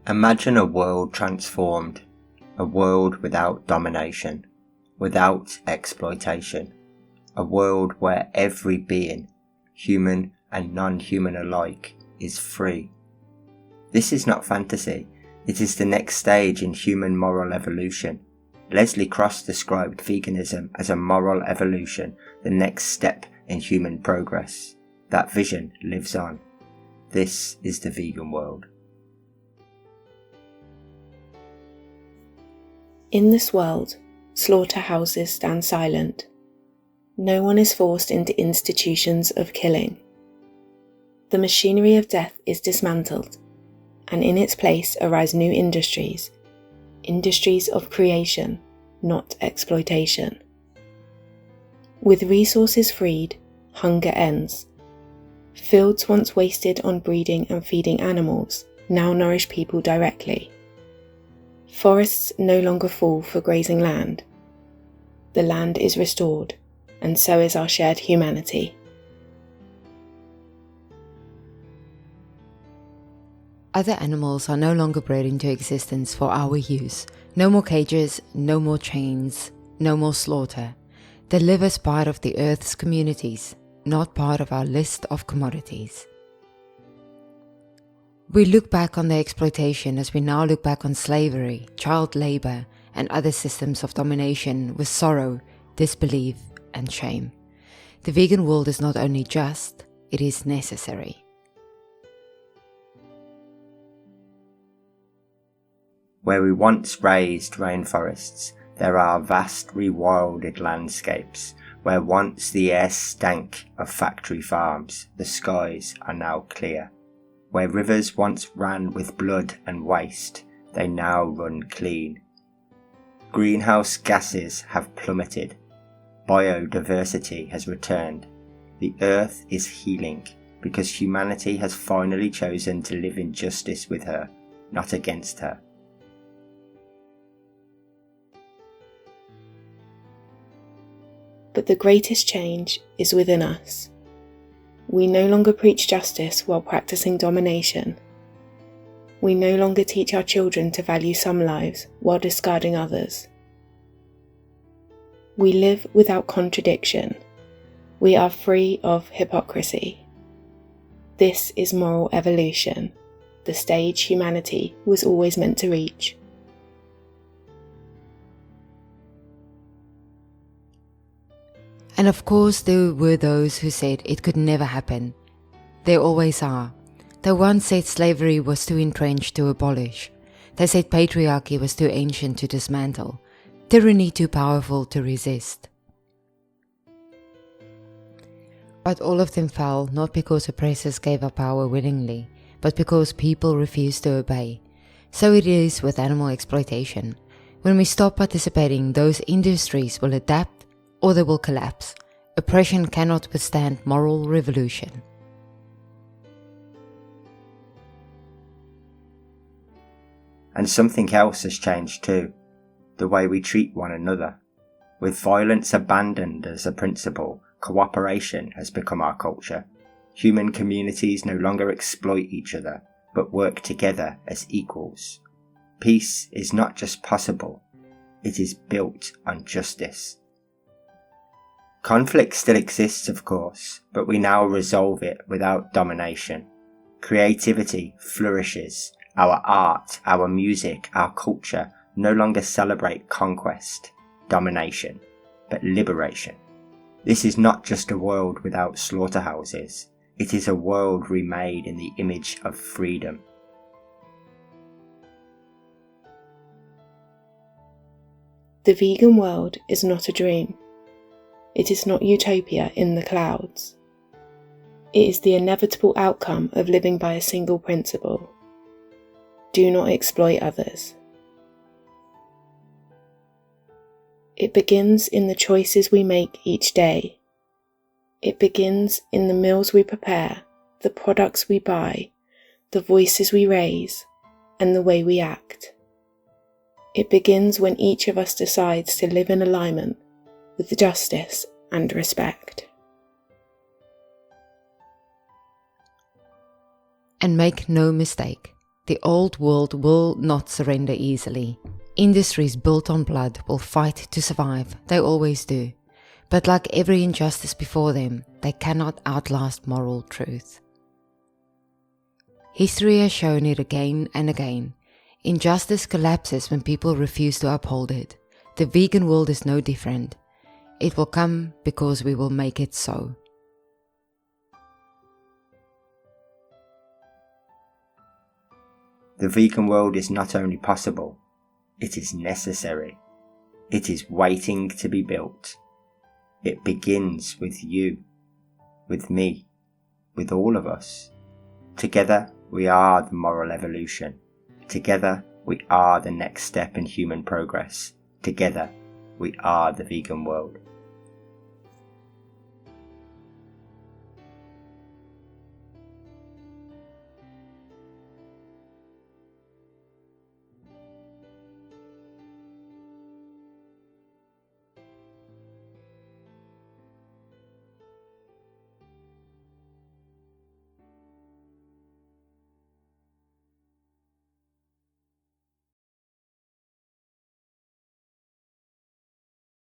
Imagine a world transformed, a world without domination, without exploitation, a world where every being, human and non-human alike, is free. This is not fantasy, it is the next stage in human moral evolution. Leslie Cross described veganism as a moral evolution, the next step in human progress. That vision lives on. This is the vegan world. In this world, slaughterhouses stand silent. No one is forced into institutions of killing. The machinery of death is dismantled, and in its place arise new industries of creation, not exploitation. With resources freed, hunger ends. Fields once wasted on breeding and feeding animals now nourish people directly. Forests no longer fall for grazing land. The land is restored, and so is our shared humanity. Other animals are no longer bred into existence for our use. No more cages, no more chains, no more slaughter. They live as part of the Earth's communities, not part of our list of commodities. We look back on the exploitation as we now look back on slavery, child labor, and other systems of domination with sorrow, disbelief, and shame. The vegan world is not only just, it is necessary. Where we once raised rainforests, there are vast rewilded landscapes. Where once the air stank of factory farms, the skies are now clear. Where rivers once ran with blood and waste, they now run clean. Greenhouse gases have plummeted. Biodiversity has returned. The earth is healing because humanity has finally chosen to live in justice with her, not against her. But the greatest change is within us. We no longer preach justice while practicing domination. We no longer teach our children to value some lives while discarding others. We live without contradiction. We are free of hypocrisy. This is moral evolution, the stage humanity was always meant to reach. And of course there were those who said it could never happen. There always are. They once said slavery was too entrenched to abolish. They said patriarchy was too ancient to dismantle. Tyranny too powerful to resist. But all of them fell not because oppressors gave up power willingly, but because people refused to obey. So it is with animal exploitation. When we stop participating, those industries will adapt or they will collapse. Oppression cannot withstand moral revolution. And something else has changed too, the way we treat one another. With violence abandoned as a principle, cooperation has become our culture. Human communities no longer exploit each other, but work together as equals. Peace is not just possible, it is built on justice. Conflict still exists, of course, but we now resolve it without domination. Creativity flourishes. Our art, our music, our culture no longer celebrate conquest, domination, but liberation. This is not just a world without slaughterhouses. It is a world remade in the image of freedom. The vegan world is not a dream. It is not utopia in the clouds. It is the inevitable outcome of living by a single principle. Do not exploit others. It begins in the choices we make each day. It begins in the meals we prepare, the products we buy, the voices we raise, and the way we act. It begins when each of us decides to live in alignment with justice and respect. And make no mistake, The old world will not surrender easily. Industries built on blood will fight to survive, they always do. But like every injustice before them, they cannot outlast moral truth. History has shown it again and again. Injustice collapses when people refuse to uphold it. The vegan world is no different. It will come because we will make it so. The vegan world is not only possible, it is necessary. It is waiting to be built. It begins with you, with me, with all of us. Together we are the moral evolution. Together we are the next step in human progress. Together we are the vegan world.